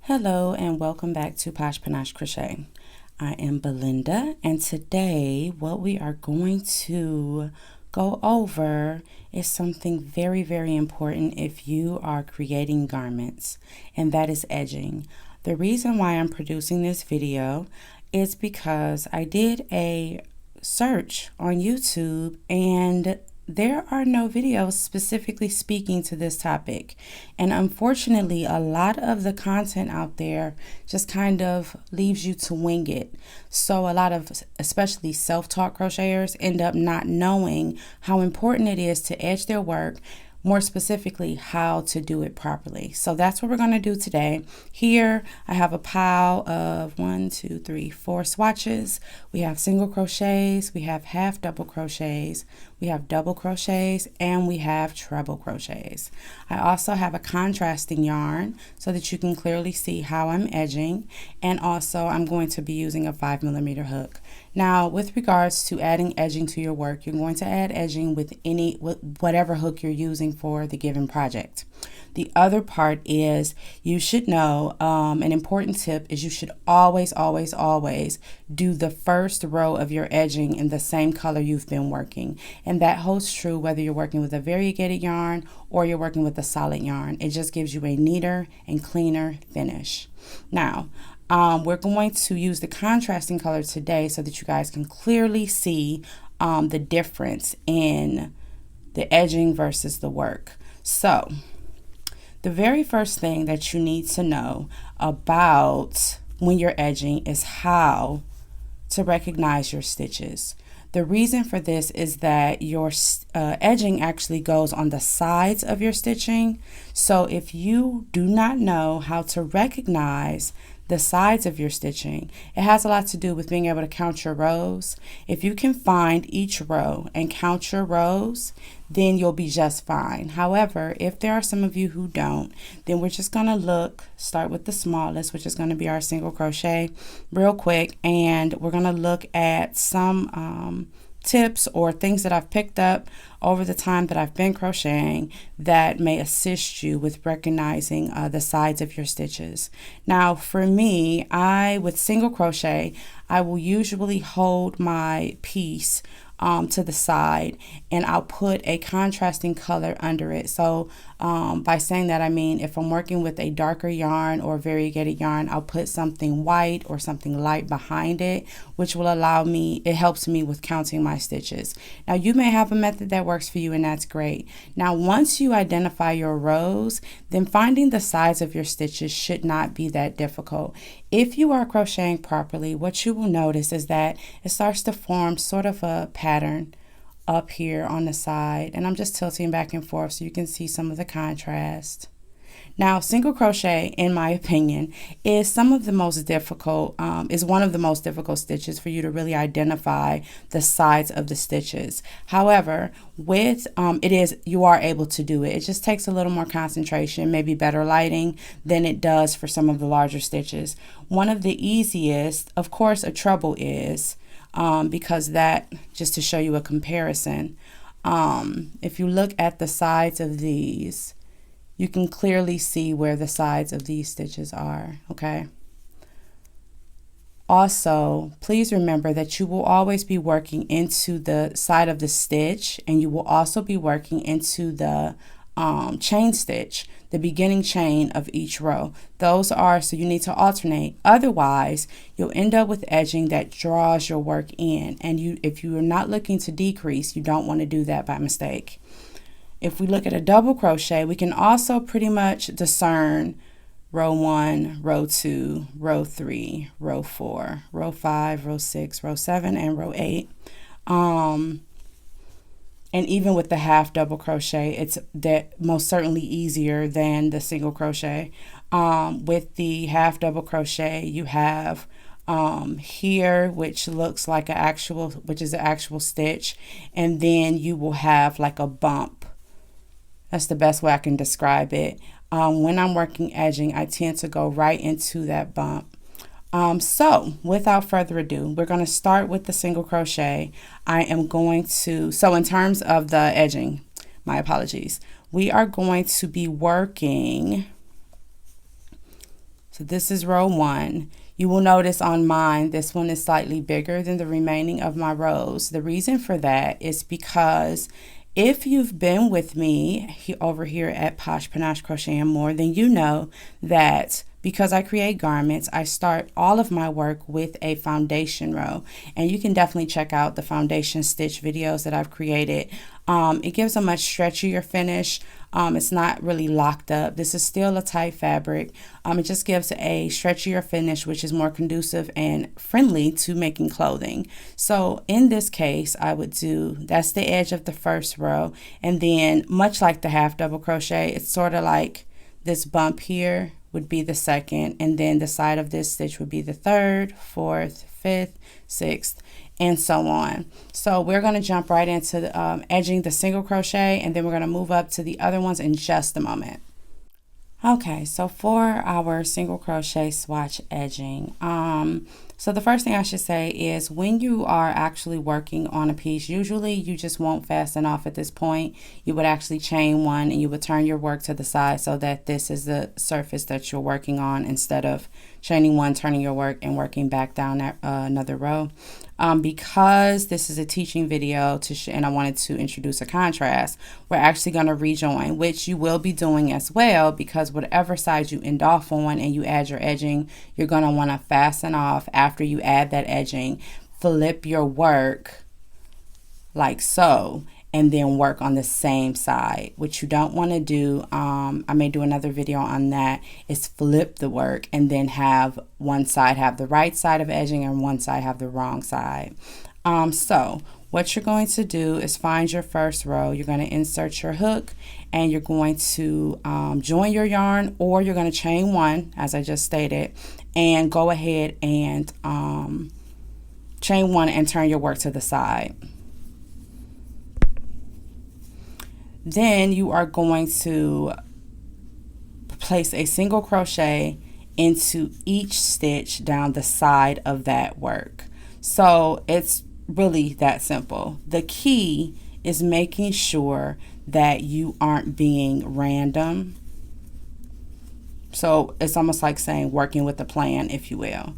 Hello and welcome back to Posh Panache Crochet. I am Belinda, and today what we are going to go over is something very important if you are creating garments, and that is edging. The reason why I'm producing this video is because I did a search on YouTube and there are no videos specifically speaking to this topic. And unfortunately, a lot of the content out there just kind of leaves you to wing it. So a lot of, especially self-taught crocheters, end up not knowing how important it is to edge their work, more specifically how to do it properly. So that's what we're going to do today. Here I have a pile of 4 swatches. We have single crochets, we have half double crochets, we have double crochets, and we have treble crochets. I also have a contrasting yarn so that you can clearly see how I'm edging, and also I'm going to be using a 5mm hook. Now, with regards to adding edging to your work, you're going to add edging with whatever hook you're using for the given project. The other part is you should know, an important tip is you should always do the first row of your edging in the same color you've been working. And that holds true whether you're working with a variegated yarn or you're working with a solid yarn. It just gives you a neater and cleaner finish. Now, we're going to use the contrasting color today so that you guys can clearly see the difference in the edging versus the work. So, the very first thing that you need to know about when you're edging is how to recognize your stitches. The reason for this is that your edging actually goes on the sides of your stitching. So if you do not know how to recognize the sides of your stitching, it has a lot to do with being able to count your rows. If you can find each row and count your rows, then you'll be just fine. However, if there are some of you who don't, then we're just going to start with the smallest, which is going to be our single crochet real quick, and we're going to look at some tips or things that I've picked up over the time that I've been crocheting that may assist you with recognizing the sides of your stitches. Now for me, with single crochet, I will usually hold my piece to the side, and I'll put a contrasting color under it. So by saying that, I mean if I'm working with a darker yarn or variegated yarn, I'll put something white or something light behind it, which will it helps me with counting my stitches. Now you may have a method that works for you, and that's great. Now once you identify your rows, then finding the sides of your stitches should not be that difficult. If you are crocheting properly, what you will notice is that it starts to form sort of a pattern up here on the side, and I'm just tilting back and forth so you can see some of the contrast. Now, single crochet, in my opinion, is one of the most difficult stitches for you to really identify the sides of the stitches. However, you are able to do it. It just takes a little more concentration, maybe better lighting than it does for some of the larger stitches. One of the easiest, of course, a treble is, because that, just to show you a comparison, if you look at the sides of these, you can clearly see where the sides of these stitches are, okay? Also, please remember that you will always be working into the side of the stitch, and you will also be working into the chain stitch, the beginning chain of each row. So you need to alternate. Otherwise, you'll end up with edging that draws your work in, and if you are not looking to decrease, you don't want to do that by mistake. If we look at a double crochet, we can also pretty much discern row 1, row 2, row 3, row 4, row 5, row 6, row 7, and row 8. And even with the half double crochet, it's most certainly easier than the single crochet. With the half double crochet, you have here, which looks like an actual stitch, and then you will have like a bump. That's the best way I can describe it. When I'm working edging, I tend to go right into that bump. So without further ado, we're going to start with the single crochet. So in terms of the edging, my apologies, we are going to be working So this is row 1. You will notice on mine, this one is slightly bigger than the remaining of my rows. The reason for that is because if you've been with me over here at Posh Panache Crochet and More, then you know that because I create garments, I start all of my work with a foundation row. And you can definitely check out the foundation stitch videos that I've created. It gives a much stretchier finish. It's not really locked up. This is still a tight fabric. It just gives a stretchier finish, which is more conducive and friendly to making clothing. So in this case, I would do, that's the edge of the first row. And then much like the half double crochet, it's sort of like this bump here would be the second, and then the side of this stitch would be the third, fourth, fifth, sixth, and so on. So we're going to jump right into the, edging the single crochet, and then we're going to move up to the other ones in just a moment. Okay, so for our single crochet swatch edging, so the first thing I should say is when you are actually working on a piece, usually you just won't fasten off at this point. You would actually chain one and you would turn your work to the side so that this is the surface that you're working on instead of chaining one, turning your work and working back down another row. Because this is a teaching video and I wanted to introduce a contrast, we're actually going to rejoin, which you will be doing as well, because whatever side you end off on and you add your edging, you're going to want to fasten off after you add that edging. Flip your work like so, and then work on the same side. What you don't want to do, I may do another video on that, is flip the work and then have one side have the right side of edging and one side have the wrong side. So what you're going to do is find your first row. You're going to insert your hook and you're going to join your yarn, or you're going to chain one, as I just stated, and go ahead and chain one and turn your work to the side. Then you are going to place a single crochet into each stitch down the side of that work. So it's really that simple. The key is making sure that you aren't being random. So it's almost like saying working with a plan, if you will.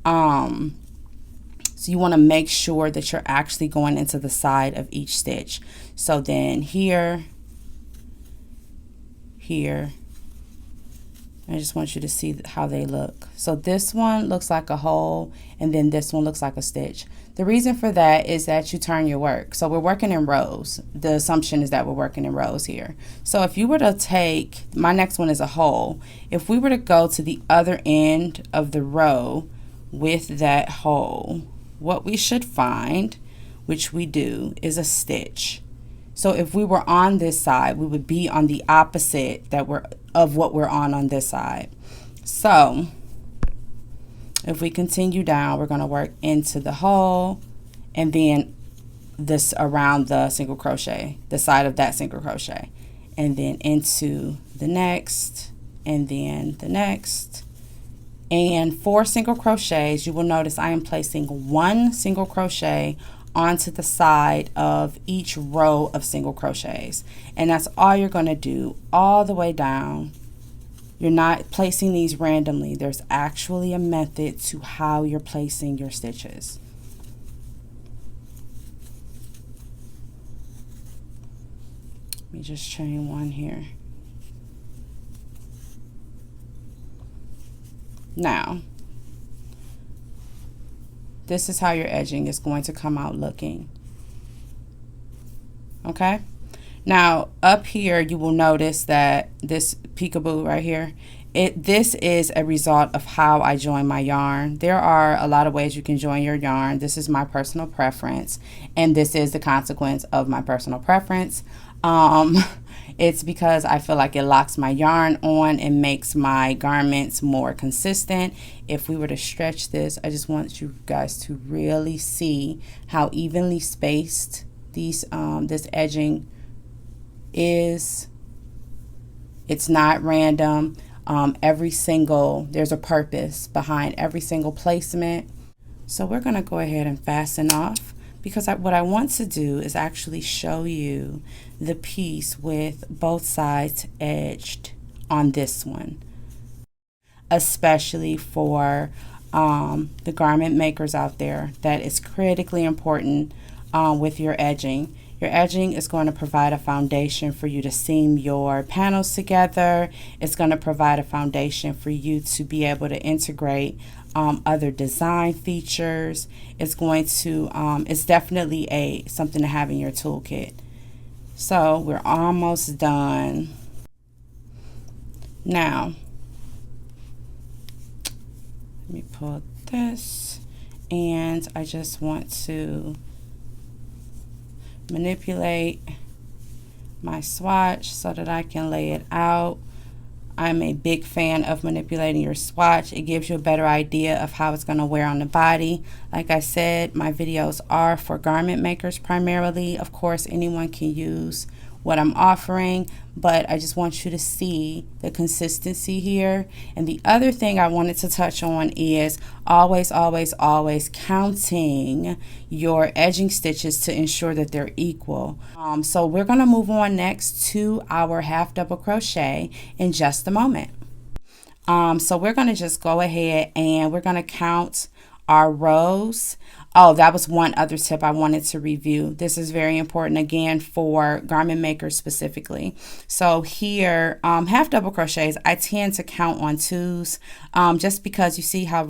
So you want to make sure that you're actually going into the side of each stitch. So then here, I just want you to see how they look. So this one looks like a hole, and then this one looks like a stitch. The reason for that is that you turn your work. So we're working in rows. The assumption is that we're working in rows here. So if you were to take, my next one is a hole. If we were to go to the other end of the row with that hole, what we should find, which we do, is a stitch. So if we were on this side, we would be on the opposite of what we're on this side. So if we continue down, we're going to work into the hole and then this around the single crochet, the side of that single crochet, and then into the next, and then the next. And for single crochets, you will notice I am placing one single crochet onto the side of each row of single crochets, and that's all you're going to do all the way down. You're not placing these randomly. There's actually a method to how you're placing your stitches. Let me just chain one here. Now, this is how your edging is going to come out looking. Okay? Now, up here, you will notice that this peekaboo right here, this is a result of how I join my yarn. There are a lot of ways you can join your yarn. This is my personal preference, and this is the consequence of my personal preference. It's because I feel like it locks my yarn on and makes my garments more consistent. If we were to stretch this, I just want you guys to really see how evenly spaced these this edging is. It's not random. There's a purpose behind every single placement. So we're going to go ahead and fasten off, because what I want to do is actually show you the piece with both sides edged on this one. especially for the garment makers out there. That is critically important with your edging. Your edging is going to provide a foundation for you to seam your panels together. It's going to provide a foundation for you to be able to integrate other design features. It's going to, it's definitely something to have in your toolkit. So we're almost done. Now, let me pull this, and I just want to manipulate my swatch so that I can lay it out. I'm a big fan of manipulating your swatch. It gives you a better idea of how it's going to wear on the body. Like I said, my videos are for garment makers primarily. Of course, anyone can use what I'm offering, but I just want you to see the consistency here. And the other thing I wanted to touch on is always, always, always counting your edging stitches to ensure that they're equal. So we're going to move on next to our half double crochet in just a moment. So we're going to just go ahead and we're going to count our rows. Oh, that was one other tip I wanted to review. This is very important, again, for garment makers specifically. So here, half double crochets, I tend to count on twos, just because you see how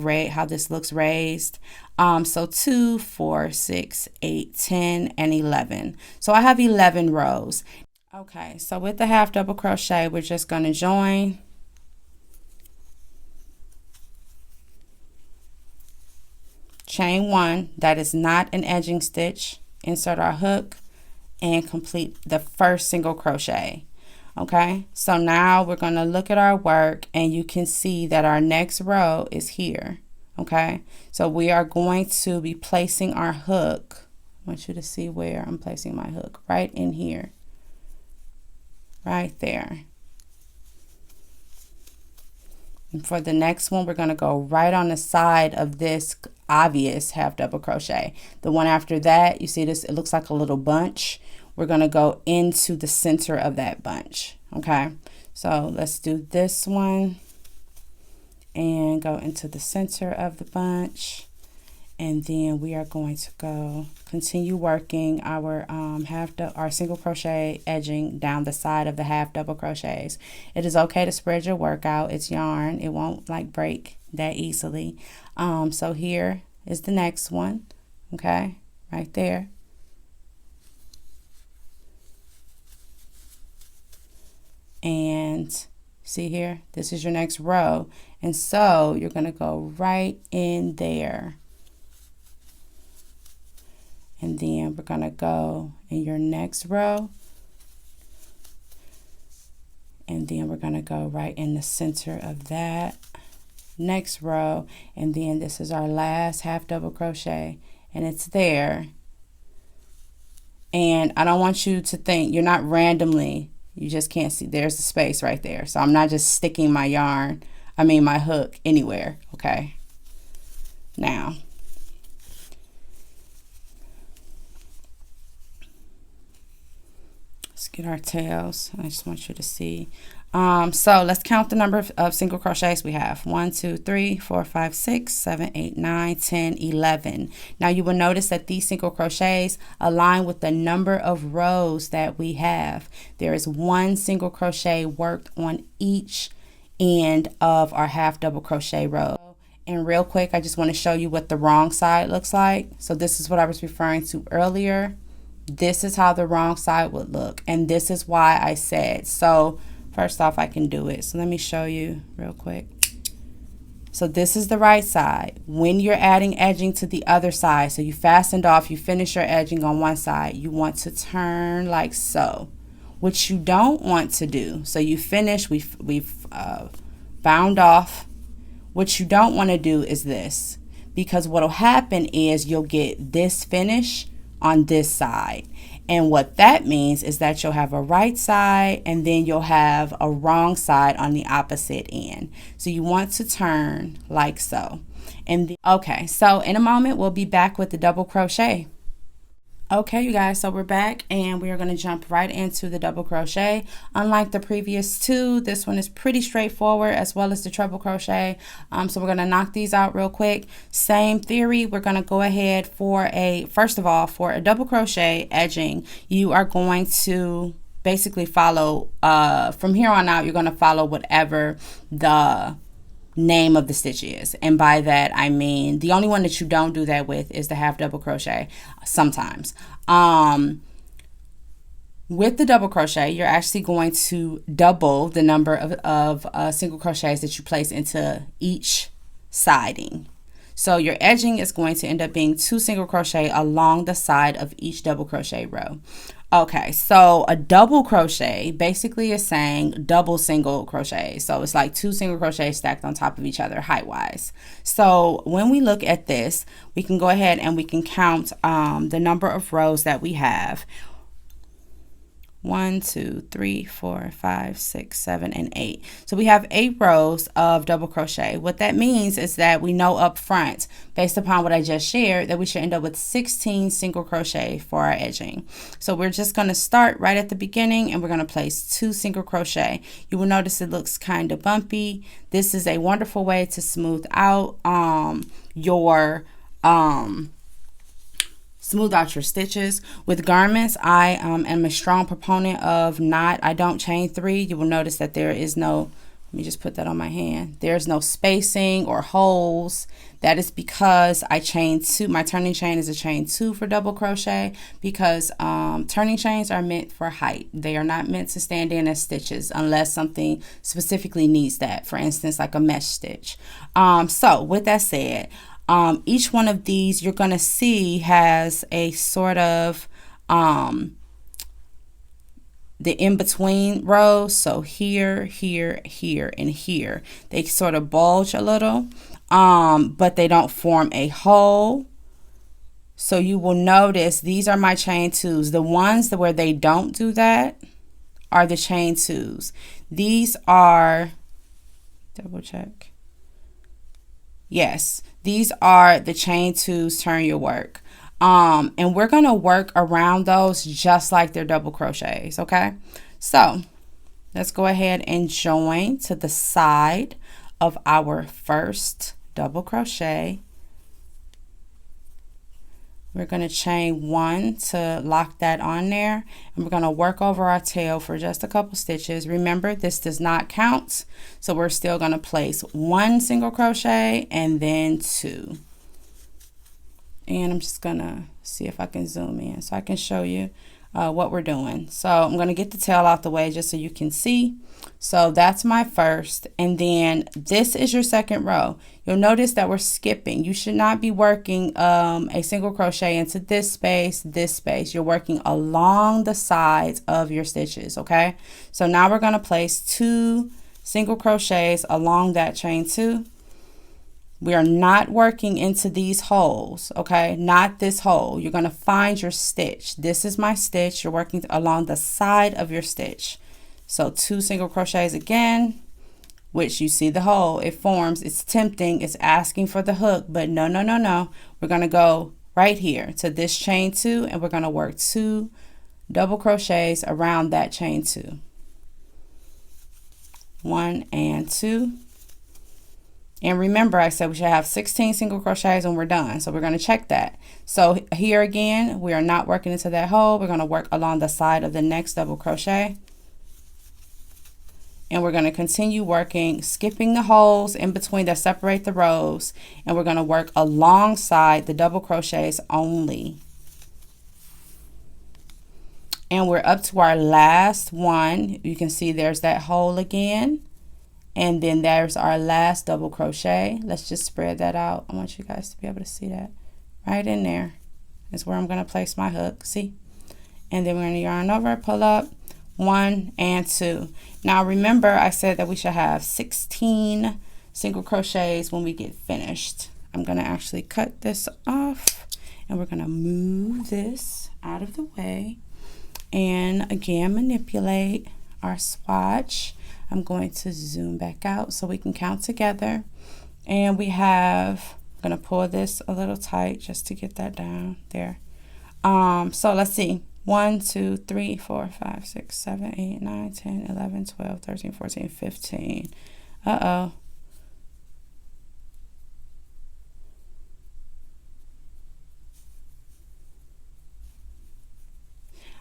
this looks raised. So 2, 4, 6, 8, 10, and 11. So I have 11 rows. Okay, so with the half double crochet, we're just going to join. Chain 1, that is not an edging stitch, insert our hook and complete the first single crochet. Okay, so now we're going to look at our work and you can see that our next row is here. Okay, so we are going to be placing our hook. I want you to see where I'm placing my hook, right in here, right there. And for the next one, we're going to go right on the side of this obvious half double crochet. The one after that, you see this, it looks like a little bunch. We're going to go into the center of that bunch. Okay, so let's do this one and go into the center of the bunch. And then we are going to continue working our our single crochet edging down the side of the half double crochets. It is okay to spread your work out. It's yarn. It won't like break that easily. So here is the next one. Okay, right there. And see here, this is your next row. And so you're going to go right in there. And then we're going to go in your next row. And then we're going to go right in the center of that next row. And then this is our last half double crochet. And it's there. And I don't want you to think you're not randomly. You just can't see. There's the space right there. So I'm not just sticking my my hook anywhere. Okay. Now, let's get our tails. I just want you to see. So let's count the number of single crochets we have. 1, 2, 3, 4, 5, 6, 7, 8, 9, 10, 11. Now you will notice that these single crochets align with the number of rows that we have. There is 1 single crochet worked on each end of our half double crochet row. And real quick, I just want to show you what the wrong side looks like. So this is what I was referring to earlier. This is how the wrong side would look. And this is why I said, so first off, I can do it. So let me show you real quick. So this is the right side. When you're adding edging to the other side, so you fastened off, you finish your edging on one side, you want to turn like so, which you don't want to do. So you finish, we've bound off. What you don't want to do is this, because what will happen is you'll get this finish on this side. And what that means is that you'll have a right side and then you'll have a wrong side on the opposite end. So you want to turn like so. Okay, so in a moment we'll be back with the double crochet. Okay, you guys, so we're back and we are going to jump right into the double crochet. Unlike the previous two, this one is pretty straightforward, as well as the treble crochet. So we're going to knock these out real quick. Same theory. We're going to go ahead for first of all, for a double crochet edging, you are going to basically follow, from here on out, you're going to follow whatever the name of the stitch is, and by that I mean the only one that you don't do that with is the half double crochet sometimes. With the double crochet, you're actually going to double the number of single crochets that you place into each siding. So your edging is going to end up being 2 single crochet along the side of each double crochet row. Okay, so a double crochet basically is saying double single crochet. So it's like 2 single crochets stacked on top of each other height wise. So when we look at this, we can go ahead and we can count the number of rows that we have. 1, 2, 3, 4, 5, 6, 7, and 8. So we have 8 rows of double crochet. What that means is that we know up front, based upon what I just shared, that we should end up with 16 single crochet for our edging. So we're just going to start right at the beginning and we're going to place 2 single crochet. You will notice it looks kind of bumpy. This is a wonderful way to smooth out smooth out your stitches. With garments, I am a strong proponent of I don't chain 3. You will notice that there is no, let me just put that on my hand. There's no spacing or holes. That is because I chain 2. My turning chain is a chain 2 for double crochet, because turning chains are meant for height. They are not meant to stand in as stitches unless something specifically needs that. For instance, like a mesh stitch. So with that said, each one of these you're going to see has a sort of the in-between rows. So here, here, here, and here. They sort of bulge a little, but they don't form a hole. So you will notice these are my chain 2s. The ones where they don't do that are the chain 2s. These are, double check. Yes, these are the chain 2s, turn your work. And we're going to work around those just like they're double crochets, okay? So let's go ahead and join to the side of our first double crochet. We're going to chain 1 to lock that on there, and we're going to work over our tail for just a couple stitches. Remember, this does not count, so we're still going to place 1 single crochet and then 2. And I'm just going to see if I can zoom in so I can show you what we're doing. So I'm going to get the tail out the way just so you can see. So that's my first, and then this is your second row. You'll notice that we're skipping. You should not be working a single crochet into this space, this space. You're working along the sides of your stitches, okay? So now we're going to place 2 single crochets along that chain 2. We are not working into these holes, okay? Not this hole. You're going to find your stitch. This is my stitch. You're working along the side of your stitch. So 2 single crochets again, which you see the hole, it forms, it's tempting, it's asking for the hook, but no, no, no, no. We're going to go right here to this chain 2, and we're going to work 2 double crochets around that chain 2. 1 and 2. And remember, I said we should have 16 single crochets when we're done. So we're going to check that. So here again, we are not working into that hole. We're going to work along the side of the next double crochet. And we're going to continue working, skipping the holes in between that separate the rows. And we're going to work alongside the double crochets only. And we're up to our last one. You can see there's that hole again. And then there's our last double crochet. Let's just spread that out. I want you guys to be able to see that. Right in there is where I'm going to place my hook. See? And then we're going to yarn over, pull up, 1 and 2. Now remember, I said that we should have 16 single crochets when we get finished. I'm going to actually cut this off, and we're going to move this out of the way. And again, manipulate our swatch. I'm going to zoom back out so we can count together. And we have, I'm going to pull this a little tight just to get that down there. So let's see. 1, 2, 3, 4, 5, 6, 7, 8, 9, 10, 11, 12, 13, 14, 15. Uh-oh.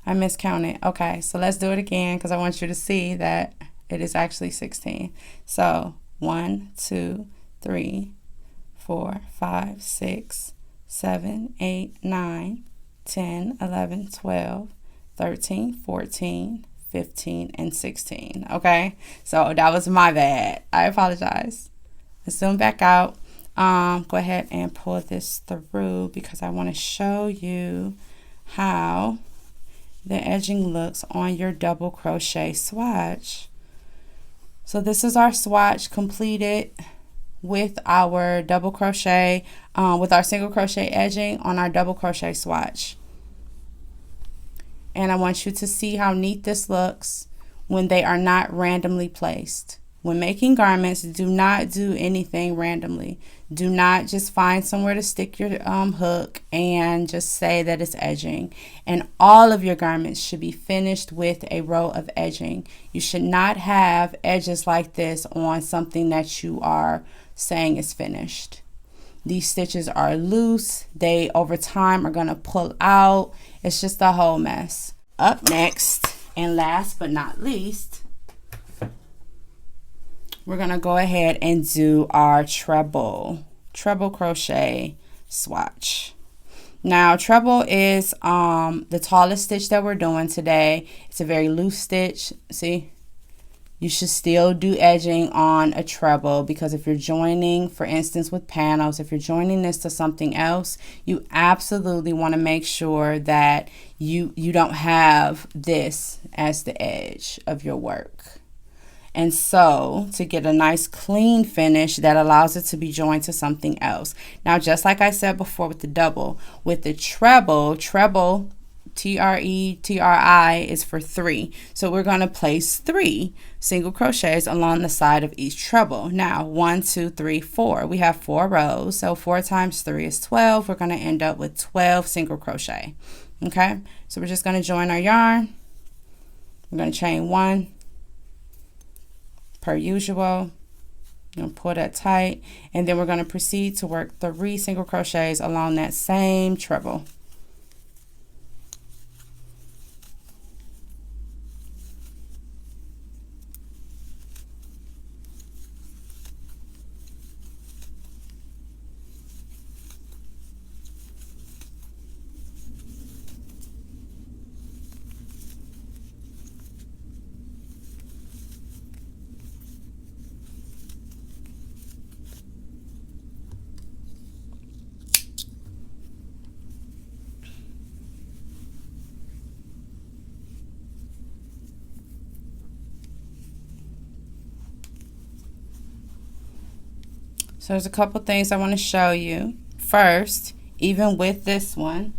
I miscounted. Okay, so let's do it again because I want you to see that it is actually 16. So 1, 2, 3, 4, 5, 6, 7, 8, 9, 10, 11, 12, 13, 14, 15, and 16. Okay, so that was my bad. I apologize. Let's zoom back out. Go ahead and pull this through because I want to show you how the edging looks on your double crochet swatch. So this is our swatch completed with our double crochet, with our single crochet edging on our double crochet swatch. And I want you to see how neat this looks when they are not randomly placed. When making garments, do not do anything randomly. Do not just find somewhere to stick your hook and just say that it's edging. And all of your garments should be finished with a row of edging. You should not have edges like this on something that you are saying is finished. These stitches are loose. They over time are going to pull out. It's just a whole mess. Up next, and last but not least, we're going to go ahead and do our treble crochet swatch. Now treble is the tallest stitch that we're doing today. It's a very loose stitch. See, you should still do edging on a treble because if you're joining, for instance, with panels, if you're joining this to something else, you absolutely want to make sure that you don't have this as the edge of your work. And so to get a nice clean finish that allows it to be joined to something else. Now, just like I said before with the double, with the treble, T-R-E-T-R-I is for 3. So we're going to place 3 single crochets along the side of each treble. Now, 1, 2, 3, 4. We have 4 rows. So 4 times 3 is 12. We're going to end up with 12 single crochet. Okay, so we're just going to join our yarn. We're going to chain 1. Per usual, pull that tight, and then we're going to proceed to work 3 single crochets along that same treble. So there's a couple things I want to show you. First, even with this one,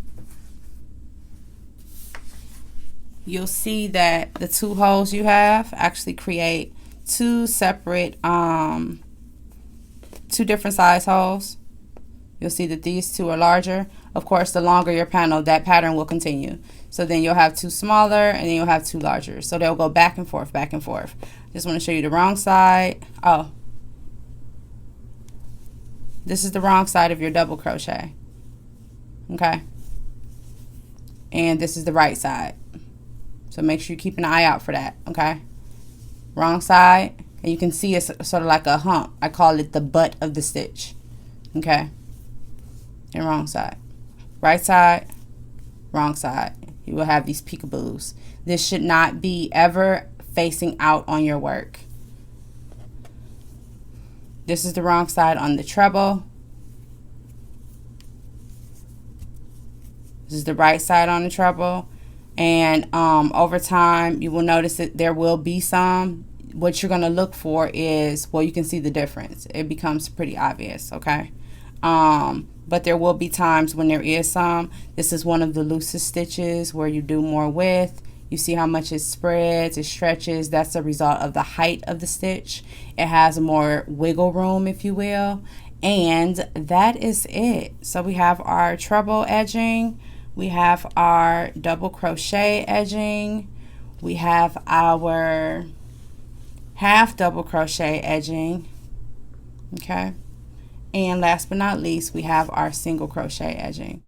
you'll see that the 2 holes you have actually create 2 separate, 2 different size holes. You'll see that these 2 are larger. Of course, the longer your panel, that pattern will continue. So then you'll have 2 smaller and then you'll have 2 larger. So they'll go back and forth, back and forth. Just want to show you the wrong side. Oh, this is the wrong side of your double crochet. Okay. And this is the right side. So make sure you keep an eye out for that. Okay. Wrong side. And you can see it's sort of like a hump. I call it the butt of the stitch. Okay. And wrong side. Right side. Wrong side. You will have these peekaboos. This should not be ever facing out on your work. This is the wrong side on the treble. This is the right side on the treble. And over time, you will notice that there will be some. What you're going to look for is, well, you can see the difference. It becomes pretty obvious, okay? But there will be times when there is some. This is one of the loosest stitches where you do more width. You see how much it spreads, it stretches. That's a result of the height of the stitch. It has more wiggle room, if you will. And that is it. So we have our treble edging. We have our double crochet edging. We have our half double crochet edging. Okay. And last but not least, we have our single crochet edging.